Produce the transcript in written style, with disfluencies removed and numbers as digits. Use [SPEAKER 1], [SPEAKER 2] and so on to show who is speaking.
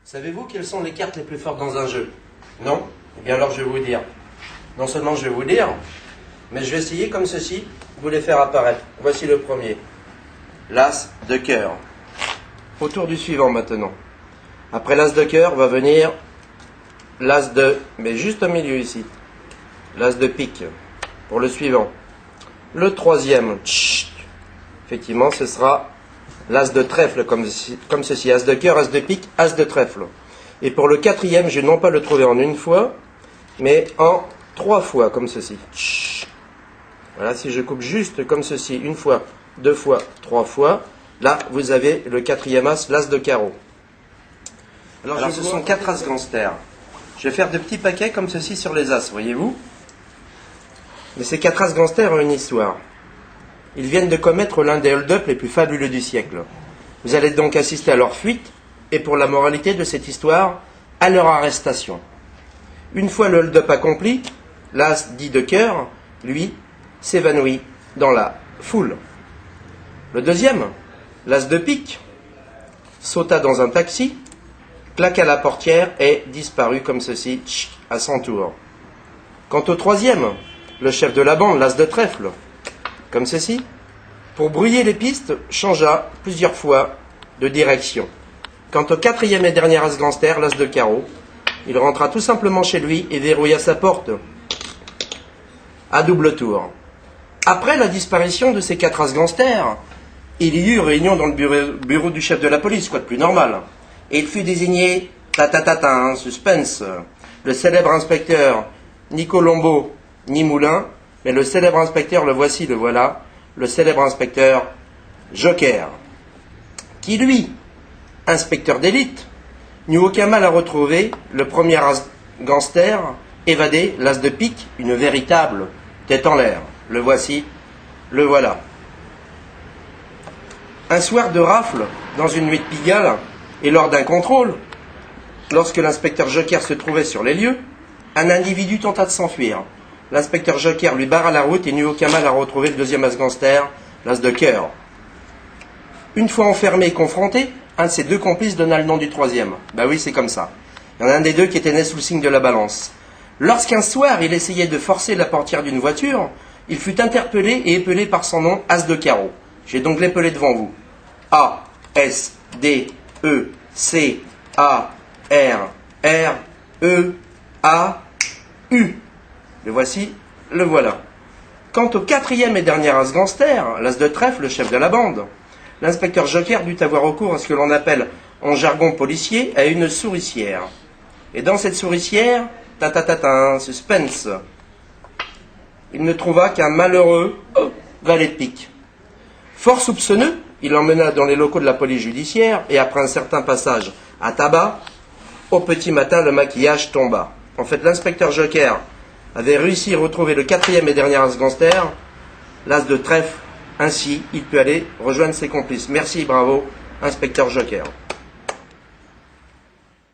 [SPEAKER 1] Savez-vous quelles sont les cartes les plus fortes dans un jeu? Non? Eh bien alors je vais vous dire. Non seulement je vais vous dire, mais je vais essayer comme ceci, vous les faire apparaître. Voici le premier. L'As de cœur. Au tour du suivant maintenant. Après l'As de cœur va venir l'As de... mais juste au milieu ici. L'As de pique. Pour le suivant. Le troisième, effectivement, ce sera l'As de trèfle, comme ceci. As de cœur, As de pique, As de trèfle. Et pour le quatrième, je vais non pas le trouver en une fois, mais en 3 fois, comme ceci. Voilà, si je coupe juste comme ceci, une fois, 2 fois, 3 fois, là, vous avez le quatrième As, l'As de carreau. Alors ce sont 4 As gangsters. Je vais faire de petits paquets comme ceci sur les As, voyez-vous? Mais ces 4 As gangsters ont une histoire. Ils viennent de commettre l'un des hold-up les plus fabuleux du siècle. Vous allez donc assister à leur fuite, et pour la moralité de cette histoire, à leur arrestation. Une fois le hold-up accompli, l'As dit de cœur, lui, s'évanouit dans la foule. Le deuxième, l'As de pique, sauta dans un taxi, claqua la portière et disparut comme ceci, à son tour. Quant au troisième, le chef de la bande, l'As de trèfle, comme ceci, pour brouiller les pistes, changea plusieurs fois de direction. Quant au quatrième et dernier As gangster, l'As de carreau, il rentra tout simplement chez lui et verrouilla sa porte à double tour. Après la disparition de ces 4 As gangsters, il y eut réunion dans le bureau du chef de la police, quoi de plus normal. Et il fut désigné, suspense, le célèbre inspecteur ni Colombo ni Moulin, mais le célèbre inspecteur, le voici, le voilà, le célèbre inspecteur Joker, qui lui, inspecteur d'élite, n'eut aucun mal à retrouver le premier As gangster évadé, l'As de pique, une véritable tête en l'air. Le voici, le voilà. Un soir de rafle, dans une nuit de Pigalle, et lors d'un contrôle, lorsque l'inspecteur Joker se trouvait sur les lieux, un individu tenta de s'enfuir. L'inspecteur Joker lui barra la route et n'eut aucun mal à retrouver le deuxième As gangster, l'As de cœur. Une fois enfermé et confronté, un de ses 2 complices donna le nom du troisième. Bah oui, c'est comme ça. Il y en a un des 2 qui était né sous le signe de la balance. Lorsqu'un soir, il essayait de forcer la portière d'une voiture, il fut interpellé et épelé par son nom, As de carreau. J'ai donc l'épelé devant vous. A, S, D, E, C, A, R, R, E, A, U. Le voici, le voilà. Quant au quatrième et dernier As gangster, l'As de trèfle, le chef de la bande, l'inspecteur Joker dut avoir recours à ce que l'on appelle, en jargon policier, à une souricière. Et dans cette souricière, suspense, il ne trouva qu'un malheureux valet de pique. Fort soupçonneux, il l'emmena dans les locaux de la police judiciaire, et après un certain passage à tabac, au petit matin, le maquillage tomba. En fait, l'inspecteur Joker avait réussi à retrouver le quatrième et dernier As gangster, l'As de trèfle. Ainsi, il peut aller rejoindre ses complices. Merci, bravo, inspecteur Joker.